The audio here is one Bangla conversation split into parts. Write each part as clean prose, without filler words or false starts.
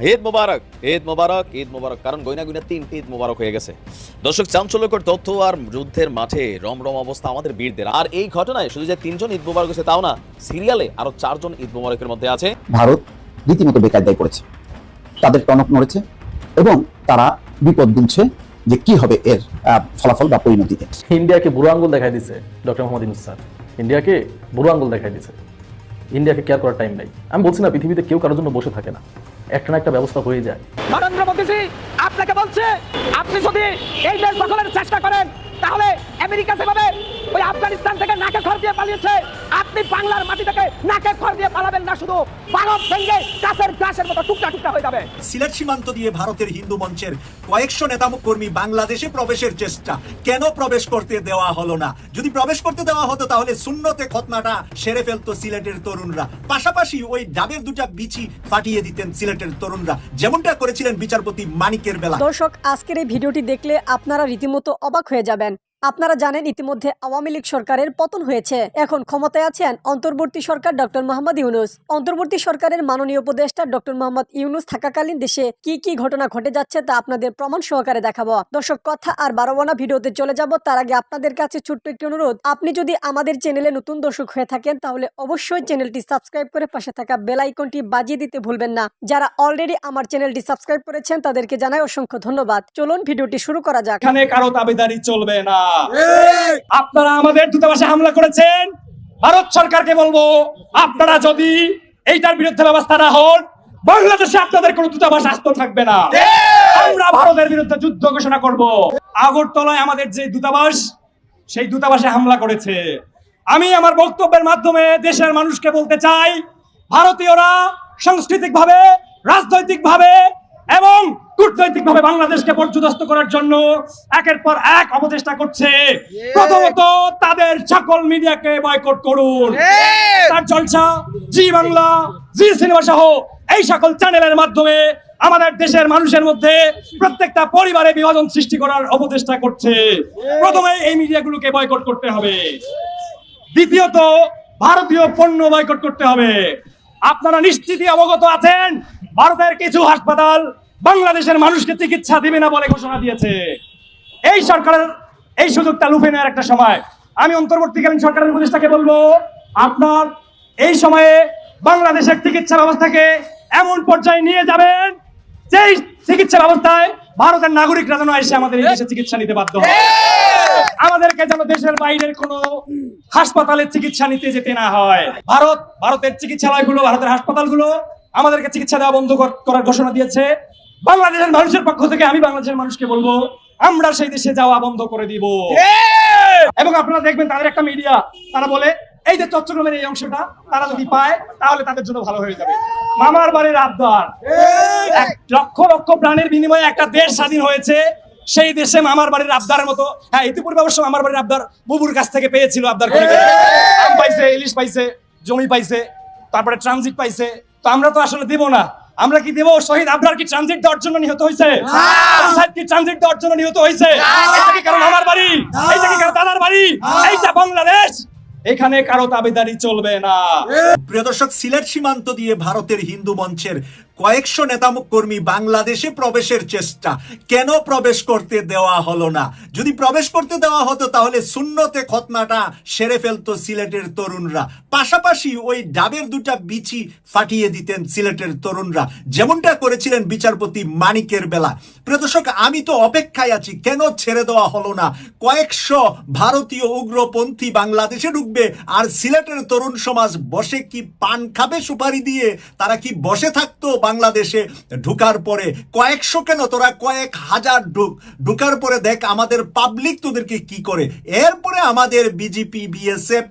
ঈদ মোবারক, ঈদ মোবারক, ঈদ মোবারক। কারণ গয়না গুইনা 3টি ঈদ মোবারক হয়ে গেছে। দর্শক, চাঞ্চল্যকর তথ্য আর যুদ্ধের মাঠে রমরম অবস্থা আমাদের বীরদের। আর এই ঘটনায় শুধু যে 3জন ঈদ মোবারক হয়েছে তাও না, সিরিয়ালে আরো 4জন ঈদ মোবারকের মধ্যে আছে। ভারত রীতিমতো বেকায়দায় পড়েছে, তাদের টনক নড়েছে এবং তারা বিপদ গুনছে যে কি হবে এর ফলাফল বা পরিণতিতে। ইন্ডিয়াকে বুড়ো আঙ্গুল দেখাই দিছে ডক্টর মোহাম্মদ ইউনূস স্যার। ইন্ডিয়াকে বুড়ো আঙ্গুল দেখাই দিছে। ইন্ডিয়াকে কেয়ার করার টাইম নাই। আমি বলছি না পৃথিবীতে কেউ কারোর জন্য বসে থাকে না, একটা না একটা ব্যবস্থা হয়ে যায়। নরেন্দ্র মোদীজি আপনাকে বলছে, আপনি যদি এই দেশ দখলের চেষ্টা করেন তাহলে আমেরিকা যেভাবে ওই আফগানিস্তান থেকে নাকে খড় দিয়ে পালিয়েছে, আপনি বাংলার মাটি থেকে নাকে খড় দিয়ে পালাবেন না, শুধু ভারত ভেঙে গাছের গ্রাসের মতো টুকরা টুকরা হয়ে যাবে। সিলেট সীমান্ত দিয়ে ভারতের হিন্দু মঞ্চের কয়েকশো নেতাকর্মী বাংলাদেশে প্রবেশের চেষ্টা, কেন প্রবেশ করতে দেওয়া হলো না? যদি প্রবেশ করতে দেওয়া হতো তাহলে শূন্যতে খতনাটা সেরে ফেলতো সিলেটের তরুণরা। পাশাপাশি ওই ডাবের দুটা বিচি ফাটিয়ে দিতেন সিলেটের তরুণরা, যেমনটা করেছিলেন বিচারপতি মানিকের বেলা। দর্শক, আজকের এই ভিডিওটি দেখলে আপনারা রীতিমতো অবাক হয়ে যাবেন। আপনারা জানেন ইতিমধ্যে আওয়ামী লীগ সরকারের পতন হয়েছে। এখন ক্ষমতায় আছেন অন্তর্বর্তী সরকার ডক্টর মোহাম্মদ ইউনূস। অন্তর্বর্তী সরকারের মাননীয় উপদেষ্টা ডক্টর মোহাম্মদ ইউনূস থাকাকালীন দেশে কি কি ঘটনা ঘটে যাচ্ছে তা আপনাদের প্রমাণ সহকারে দেখাবো। দর্শক, কথা আর বাড়াবো না, ভিডিওতে চলে যাব। তার আগে আপনাদের কাছে ছোট্ট একটি অনুরোধ, আপনি যদি আমাদের চ্যানেলে নতুন দর্শক হয়ে থাকেন তাহলে অবশ্যই চ্যানেলটি সাবস্ক্রাইব করে পাশে থাকা বেল আইকনটি বাজিয়ে দিতে ভুলবেন না। যারা অলরেডি আমার চ্যানেলটি সাবস্ক্রাইব করেছেন তাদেরকে জানাই অসংখ্য ধন্যবাদ। চলুন ভিডিওটি শুরু করা যাক। এখানে কারো দাবিদারি চলবে না। আপনারা আমাদের দূতাবাসে হামলা করেছেন, ভারত সরকারকে বলবো আপনারা যদি এইটার বিরুদ্ধে ব্যবস্থা না হন, বাংলাদেশে আপনাদের কোনো দূতাবাস আস্ত থাকবে না। আমরা ভারতের বিরুদ্ধে যুদ্ধ ঘোষণা করব। আগরতলায় আমাদের যে দূতাবাস, সেই দূতাবাসে হামলা করেছে। আমি আমার বক্তব্যের মাধ্যমে দেশের মানুষকে বলতে চাই, ভারতীয়রা সাংস্কৃতিক ভাবে, রাজনৈতিক ভাবে এবং কূটনৈতিকভাবে বাংলাদেশকে পর্যদস্ত করার জন্য একের পর এক অপচেষ্টা করছে। প্রথমত তাদের সকল মিডিয়াকে বয়কট করুন। তার জলসা, জি বাংলা, জি সিনেমা সহ এই সকল চ্যানেলের মাধ্যমে আমাদের দেশের মানুষের মধ্যে প্রত্যেকটা পরিবারে বিভাজন সৃষ্টি করার অপচেষ্টা করছে। প্রথমে এই মিডিয়াগুলোকে বয়কট করতে হবে। দ্বিতীয়ত ভারতীয় পণ্য বয়কট করতে হবে। আপনারা নিশ্চিতই অবগত আছেন, ভারতের কিছু হাসপাতাল বাংলাদেশের মানুষকে চিকিৎসা দিবে না বলে ঘোষণা দিয়েছে। এই সরকারের এই সুযোগটা লুফে নেওয়ার একটা সময়। আমি অন্তর্বর্তীকালীন সরকারের উপদেষ্টাকে বলবো, আপনার এই সময়ে বাংলাদেশের চিকিৎসা ব্যবস্থাকে এমন পর্যায়ে নিয়ে যাবেন যেই চিকিৎসা ব্যবস্থায় ভারতের নাগরিকরা যেন এসে আমাদের এই দেশে চিকিৎসা নিতে বাধ্য হয়। আমাদেরকে যেন দেশের বাইরের কোনো হাসপাতালে চিকিৎসা নিতে যেতে না হয়। ভারতের চিকিৎসালয়গুলো, ভারতের হাসপাতালগুলো আমাদেরকে চিকিৎসা দেওয়া বন্ধ করার ঘোষণা দিয়েছে। বাংলাদেশের মানুষের পক্ষ থেকে আমি বাংলাদেশের মানুষকে বলবো, আমরা সেই দেশে যাওয়া বন্ধ করে দিব। এবং আপনারা দেখবেন তাদের একটা মিডিয়া, তারা বলে এই যে চট্টগ্রামের এই অংশটা তারা যদি পায় তাহলে তাদের জন্য ভালো হয়ে যাবে। মামার বাড়ির আবদার, লক্ষ লক্ষ প্রাণের বিনিময়ে একটা দেশ স্বাধীন হয়েছে, সেই দেশে মামার বাড়ির আবদারের মতো। হ্যাঁ, ইতিপূর্বে অবশ্য মামার বাড়ির আবদার বুবুর কাছ থেকে পেয়েছিল, আবদার করে আম পাইছে, ইলিশ পাইছে, জমি পাইছে, তারপরে ট্রানজিট পাইছে। তো আমরা তো আসলে দিব না। আমরা কি দেব? শহীদ আবরার কি ট্রানজিট দেওয়ার জন্য নিহত হয়েছে? কি ট্রানজিট দেওয়ার জন্য নিহত হয়েছে? এটা কি কারণ আমার বাড়ি? এইটা কি কারণ দাদার বাড়ি? এইটা বাংলাদেশ, এখানে কারো দাবিদারি চলবে না। প্রিয় দর্শক, সিলেট সীমান্ত দিয়ে ভারতের হিন্দু মঞ্চের কয়েকশো নেতাকর্মী বাংলাদেশে প্রবেশের চেষ্টা, কেন প্রবেশ করতে দেওয়া হলো না? যদি প্রবেশ করতে দেওয়া হতো তাহলে শূন্যতে খতনাটা সেরে ফেলতো সিলেটের তরুণরা। পাশাপাশি ওই ডাবের দুটা বিচি ফাটিয়ে দিতেন সিলেটের তরুণরা, যেমনটা করেছিলেন বিচারপতি মানিকের বেলা। প্রিয় দর্শক, আমি তো অপেক্ষায় আছি, কেন ছেড়ে দেওয়া হলো না? কয়েকশো ভারতীয় উগ্রপন্থী বাংলাদেশে ঢুকবে আর সিলেটের তরুণ সমাজ বসে কি পান খাবে সুপারি দিয়ে? তারা কি বসে থাকতো? বাংলাদেশে ঢুকার পরে কয়েকশো কেন, তোরা কয়েক হাজার ঢুকার পরে দেখ আমাদের পাবলিক তোদেরকে কি করে। এরপরে আমাদের বিজেপি, বিএসএফ,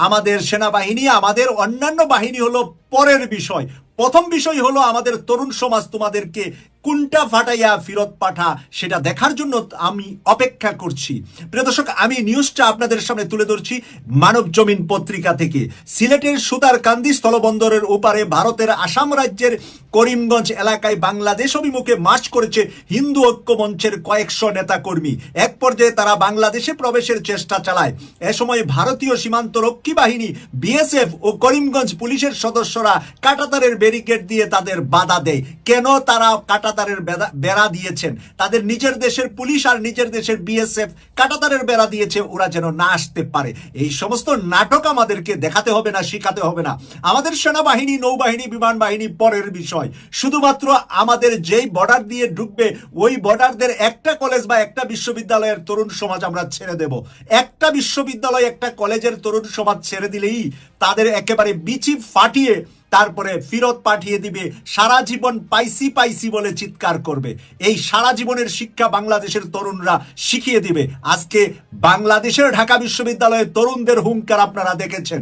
আমাদের সেনাবাহিনী, আমাদের অন্যান্য বাহিনী হলো পরের বিষয়। প্রথম বিষয় হলো আমাদের তরুণ সমাজ তোমাদেরকে কোনটা ফাটাইয়া ফেরত পাঠা, সেটা দেখার জন্য আমি অপেক্ষা করছি। প্রিয় দর্শক, আমি নিউজটা আপনাদের সামনে তুলে ধরছি মানব জমিন পত্রিকা থেকে। সিলেটের সুতারকান্দি স্থলবন্দরের ওপারে ভারতের আসাম রাজ্যের করিমগঞ্জ এলাকায় বাংলাদেশ অভিমুখে মার্চ করেছে হিন্দু ঐক্য মঞ্চের কয়েকশো নেতাকর্মী। এক পর্যায়ে তারা বাংলাদেশে প্রবেশের চেষ্টা চালায়। এ সময় ভারতীয় সীমান্ত রক্ষী বাহিনী, বিএসএফ ও করিমগঞ্জ পুলিশের সদস্যরা কাঁটাতারের ব্যারিকেড দিয়ে তাদের বাধা দেয়? কেন তারা কাঁটাতারের বেড়া দিয়েছেন? তাদের নিজের দেশের পুলিশ আর নিজের দেশের বিএসএফ কাঁটাতারের বেড়া দিয়েছে ওরা যেন না আসতে পারে। এই সমস্ত নাটক আমাদেরকে দেখাতে হবে না, শিখাতে হবে না। আমাদের সেনাবাহিনী, নৌবাহিনী, বিমান বাহিনী পরের বিষয়। শুধুমাত্র আমাদের যেই বর্ডার দিয়ে ঢুকবে ওই বর্ডারদের একটা কলেজ বা একটা বিশ্ববিদ্যালয়ের তরুণ সমাজ আমরা ছেড়ে দেব। একটা বিশ্ববিদ্যালয়, একটা কলেজের তরুণ সমাজ ছেড়ে দিলেই তাদের একেবারে বিচি ফাটিয়ে তারপরে ফেরত পাঠিয়ে দিবে। সারা জীবন পাইসি পাইসি বলে চিৎকার করবে। এই সারা জীবনের শিক্ষা বাংলাদেশের তরুণরা শিখিয়ে দিবে। আজকে বাংলাদেশের ঢাকা বিশ্ববিদ্যালয়ের তরুণদের হুঙ্কার আপনারা দেখেছেন,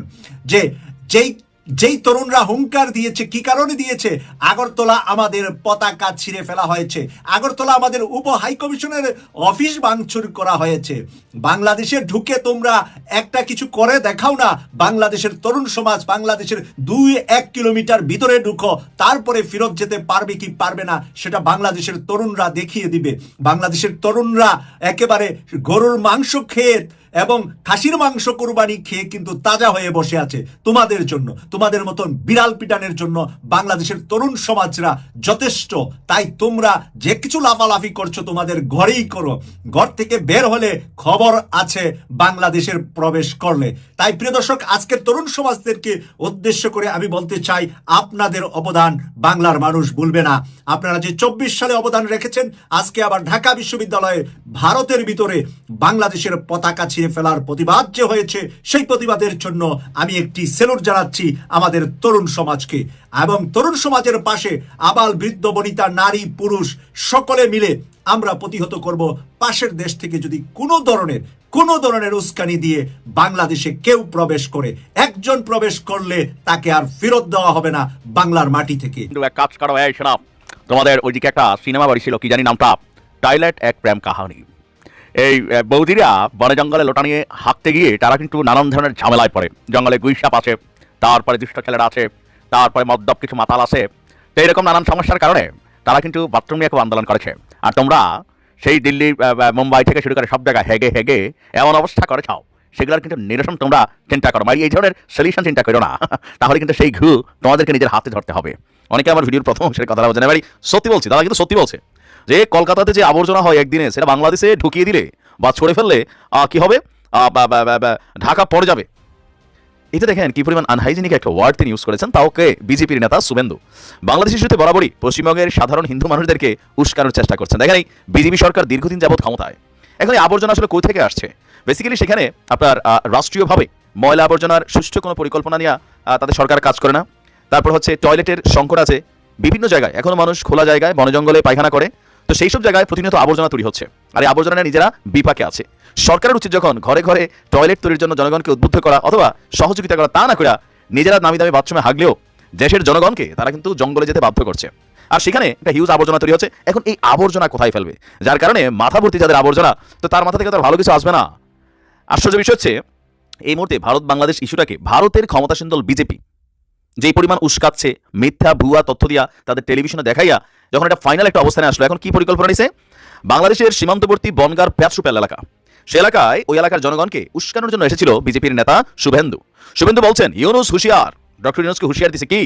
যে যেই তরুণরা হুঙ্কার দিয়েছে, কি কারণে দিয়েছে? আগরতলা আমাদের পতাকা ছিঁড়ে ফেলা হয়েছে, আগরতলা আমাদের উপ হাইকমিশনের অফিস ভাঙচুর করা হয়েছে। বাংলাদেশে ঢুকে তোমরা একটা কিছু করে দেখাও না। বাংলাদেশের তরুণ সমাজ বাংলাদেশের 2-1 কিলোমিটার ভিতরে ঢুকো, তারপরে ফেরত যেতে পারবে কি পারবে না সেটা বাংলাদেশের তরুণরা দেখিয়ে দিবে। বাংলাদেশের তরুণরা একেবারে গরুর মাংস খেয়ে এবং খাসির মাংস কুরবানি খেয়ে কিন্তু তাজা হয়ে বসে আছে তোমাদের জন্য। তোমাদের মতন বিড়াল পিটানের জন্য বাংলাদেশের তরুণ সমাজরা যথেষ্ট। তাই তোমরা যে কিছু লাফালাফি করছো তোমাদের ঘরেই করো, ঘর থেকে বের হলে খবর আছে বাংলাদেশের প্রবেশ করলে। তাই প্রিয় দর্শক, আজকের তরুণ সমাজদেরকে উদ্দেশ্য করে আমি বলতে চাই, আপনাদের অবদান বাংলার মানুষ ভুলবে না। আপনারা যে 24 সালে অবদান রেখেছেন, আজকে আবার ঢাকা বিশ্ববিদ্যালয়ে ভারতের ভিতরে বাংলাদেশের পতাকা ছিঁড়ে ফেলার প্রতিবাদ যে হয়েছে, সেই প্রতিবাদের জন্য আমি একটি সেলুট জানাচ্ছি আমাদের তরুণ সমাজকে। এবং তরুণ সমাজের পাশে আবাল বৃদ্ধ বনিতা নারী পুরুষ সকলে মিলে আমরা প্রতিহত করব পাশের দেশ থেকে যদি কোনো ধরনের উস্কানি দিয়ে বাংলাদেশে কেউ প্রবেশ করে। একজন প্রবেশ করলে তাকে আর ফেরত দেওয়া হবে না বাংলার মাটি থেকে। কিন্তু এক কাজ করো, এই শোনা, তোমাদের ওইদিকে একটা সিনেমা বাড়ি ছিল, কি জানি নামটা, টয়লেট এক প্রেম কাহানি। এই বৌদিরা বনে জঙ্গলে লোটা নিয়ে হাঁকতে গিয়ে তারা কিন্তু নানান ধরনের ঝামেলায় পড়ে। জঙ্গলে গুইসাপ আছে, তারপরে দুষ্ট ছেলেরা আছে, তারপরে মদ্যপ কিছু মাতাল আছে। তো এইরকম নানান সমস্যার কারণে তারা কিন্তু বাথরুম নিয়ে খুব আন্দোলন করেছে। আর তোমরা সেই দিল্লি, মুম্বাই থেকে শুরু করে সব জায়গায় হেগে হেগে এমন অবস্থা করেছাও, সেগুলোর কিন্তু নিরসন তোমরা চিন্তা করো। মানে এই ধরনের সলিউশন চিন্তা করো না, তাহলে কিন্তু সেই ঘু তোমাদেরকে নিজের হাতে ধরতে হবে। অনেকে আমার ভিডিওর প্রথম অংশের কথা বলছে না, ভাই সত্যি বলছি, তারা কিন্তু সত্যি বলছে যে কলকাতাতে যে আবর্জনা হয় একদিনে, সেটা বাংলাদেশে ঢুকিয়ে দিলে বা ছড়ে ফেললে কি হবে, ঢাকা পড়ে যাবে। এটা দেখেন কি পরিমাণ আনহাইজেনিক একটা ওয়ার্ড তিনি ইউজ করেছেন, তাও কে বিজেপির নেতা শুভেন্দু। বাংলাদেশ ইস্যুতে বরাবরই পশ্চিমবঙ্গের সাধারণ হিন্দু মানুষদেরকে উস্কানোর চেষ্টা করছেন। দেখেন এই বিজেপি সরকার দীর্ঘদিন যাবৎ ক্ষমতায়, এখন এই আবর্জনা আসলে কোথা থেকে আসছে? বেসিক্যালি সেখানে আপনার রাষ্ট্রীয়ভাবে ময়লা আবর্জনার সুষ্ঠু কোনো পরিকল্পনা নিয়ে তাদের সরকার কাজ করে না। তারপর হচ্ছে টয়লেটের সংকট আছে বিভিন্ন জায়গায়, এখনো মানুষ খোলা জায়গায় বনে জঙ্গলে পায়খানা করে। তো সেই সব জায়গায় প্রতিনিয়ত আবর্জনা তৈরি হচ্ছে, আর এই আবর্জনা নিজেরা বিপাকে আছে। সরকারের উচিত যখন ঘরে ঘরে টয়লেট তৈরির জন্য জনগণকে উদ্বুদ্ধ করা অথবা সহযোগিতা করা, তা না করে নিজেরা দামি দামি বাথরুমে হাগলেও দেশের জনগণকে তারা কিন্তু জঙ্গলে যেতে বাধ্য করছে। আর সেখানে একটা হিউজ আবর্জনা তৈরি হচ্ছে। এখন এই আবর্জনা কোথায় ফেলবে? যার কারণে মাথা ভর্তি যাদের আবর্জনা, তো তার মাথা থেকে তার ভালো কিছু আসবে না। আশ্চর্য বিষয় হচ্ছে, এই মুহূর্তে ভারত বাংলাদেশ ইস্যুটাকে ভারতের ক্ষমতাসীন দল বিজেপি যেই পরিমাণ উস্কাচ্ছে, মিথ্যা ভুয়া তথ্য দিয়া তাদের টেলিভিশনে দেখাইয়া যখন এটা ফাইনাল একটা অবস্থানে আসলো, এখন কি পরিকল্পনা নিছে? বাংলাদেশের সীমান্তবর্তী বনগার প্যাটসুপেল এলাকা, সে এলাকায় ওই এলাকার জনগণকে উস্কানোর জন্য এসেছিল বিজেপির নেতা শুভেন্দু। শুভেন্দু বলছেন ইউনুস হুঁশিয়ার, ডক্টর ইউনুসকে হুঁশিয়ার দিছে কি,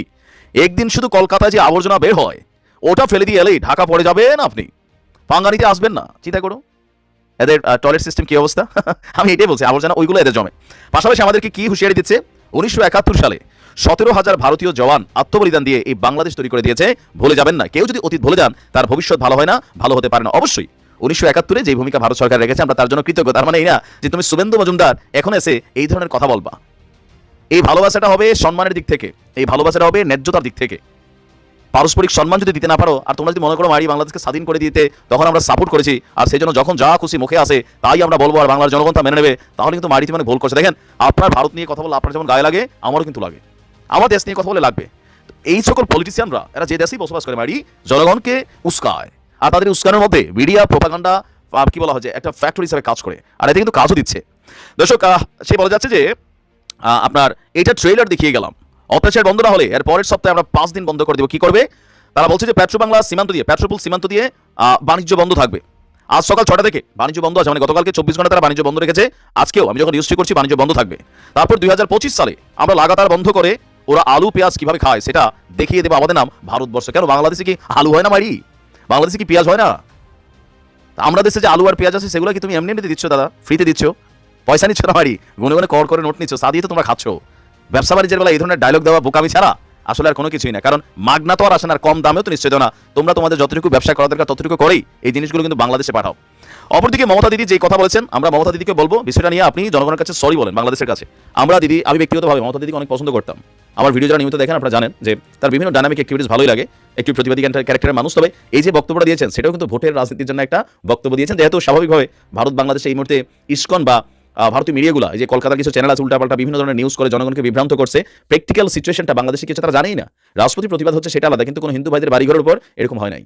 একদিন শুধু কলকাতায় যে আবর্জনা বের হয় ওটা ফেলে দিয়ে এলেই ঢাকা পড়ে যাবেন, আপনি পাঙ্গানিতে আসবেন না। চিন্তা করো এদের টয়লেট সিস্টেম কি অবস্থা। আমি এটাই বলছি, আবর্জনা ওইগুলো এদের জমে। পাশাপাশি আমাদেরকে কি হুঁশিয়ারি দিচ্ছে, 1971 সালে 17,000 ভারতীয় জওয়ান আত্মবলিদান দিয়ে এই বাংলাদেশ তৈরি করে দিয়েছে, ভুলে যাবেন না। কেউ যদি অতীত ভুলে যান তার ভবিষ্যৎ ভালো হয় না, ভালো হতে পারে না। অবশ্যই 1971-এ যে ভূমিকা ভারত সরকার রেখেছে আমরা তার জন্য কৃতজ্ঞ। তার মানে এই না যে তুমি শুভেন্দু মজুমদার এখন এসে এই ধরনের কথা বলবা। এই ভালোবাসাটা হবে সম্মানের দিক থেকে, এই ভালোবাসাটা হবে ন্যায্যতার দিক থেকে। পারস্পরিক সম্মান যদি দিতে না পারো, আর তোমরা যদি মনে করো মারি বাংলাদেশকে স্বাধীন করে দিতে তখন আমরা সাপোর্ট করেছি, আর সেই জন্য যখন যা খুশি মুখে আসে তাই আমরা বলবো আর বাংলার জনগণ তা মেনে নেবে, তাহলে কিন্তু মারিতে মানে ভুল করছে। দেখেন, আপনার ভারত নিয়ে কথা বলে আপনার যেমন গায়ে লাগে, আমারও কিন্তু লাগে, আমার দেশ নিয়ে কথা বলে লাগবে। এই সকল পলিটিশিয়ানরা এরা যে দেশেই বসবাস করে মারি জনগণকে উস্কায়, আর তাদের উস্কানোর মধ্যে মিডিয়া প্রোপাগান্ডা কি বলা হয় যে একটা ফ্যাক্টরি হিসেবে কাজ করে, আর এতে কিন্তু কাজও দিচ্ছে। দর্শক, সে বলা যাচ্ছে যে আপনার এটা ট্রেলার দেখিয়ে গেলাম, অত্যাচার বন্ধ না হলে এর পরের সপ্তাহে আমরা 5 দিন বন্ধ করে দেবো। কি করবে তারা বলছে যে পেট্রোবাংলা সীমান্ত দিয়ে, পেট্রোপোল সীমান্ত দিয়ে বাণিজ্য বন্ধ থাকবে। আজ সকাল 6টা থেকে বাণিজ্য বন্ধ আছে, মানে গতকালকে 24 ঘন্টা তারা বাণিজ্য বন্ধ রেখেছে, আজকেও আমি যখন নিউজটি করছি বাণিজ্য বন্ধ থাকবে। তারপর 2025 সালে আমরা লাগাতার বন্ধ করে ওরা আলু পেঁয়াজ কিভাবে খায় সেটা দেখিয়ে দেবে আমাদের নাম ভারতবর্ষ। কেন বাংলাদেশে কি আলু হয় না মারি? বাংলাদেশে কি পেঁয়াজ হয় না? তা আমরা দেশে যে আলু আর পেঁয়াজ আছে সেগুলো কি তুমি এমনি এমনিতে দিচ্ছ দাদা? ফ্রিতে দিচ্ছ? পয়সা নিচ্ছ না মারি? গুনে গুনে কর করে নোট নিচ্ছ, তা দিয়ে তো তোমরা খাচ্ছ। ব্যবসা বাণিজ্যের বেলা এই ধরনের ডায়লগ দেওয়া বোকামি ছাড়া আসলে আর কোনো কিছুই না। কারণ মাগনা তো আর আসে না, আর কম দামেও তো নিশ্চয় না। তোমরা তোমাদের যতটুকু ব্যবসা করা দরকার ততটুকু করেই এই জিনিসগুলো কিন্তু বাংলাদেশে পাঠাও। অপরদিকে মমতা দিদি যে কথা বলেছেন, আমরা মমতা দিদিকে বলবো বিষয়টা নিয়ে আপনি জনগণের কাছে সরি বলেন, বাংলাদেশের কাছে। আমি ব্যক্তিগতভাবে মমতা দিদিকে অনেক পছন্দ করতাম। আমার ভিডিও যারা নিয়মিত দেখেন আপনারা জানেন যে তার বিভিন্ন ডাইনামিক অ্যাক্টিভিটিস ভালোই লাগে, একটু প্রতিবাদী ক্যারেক্টারের মানুষ। তবে এই যে বক্তব্যটা দিয়েছেন সেটাও কিন্তু ভোটের রাজনীতির জন্য একটা বক্তব্য দিয়েছেন, যেহেতু স্বাভাবিকভাবে ভারত বাংলাদেশে এই মুহূর্তে ইসকন বা ভারতীয় মিডিয়াগুলো, এই যে কলকাতার কিছু চ্যানেল আছে উল্টাপাল্টা বিভিন্ন ধরনের নিউজ করে জনগণকে বিভ্রান্ত করছে। প্র্যাকটিক্যাল সিচুয়েশনটা বাংলাদেশে কিছু তারা জানেই না। রাষ্ট্রপতি প্রতিবাদ হচ্ছে সেটা আলাদা, কিন্তু কোনো হিন্দু ভাইদের বাড়িঘরের উপর এরকম হয় নাই।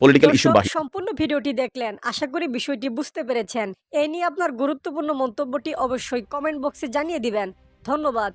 পলিটিক্যাল ইস্যু দর্শক, সম্পূর্ণ ভিডিওটি দেখলেন, আশা করি বিষয়টি বুঝতে পেরেছেন। এই নিয়ে আপনার গুরুত্বপূর্ণ মন্তব্যটি অবশ্যই কমেন্ট বক্সে জানিয়ে দিবেন। ধন্যবাদ।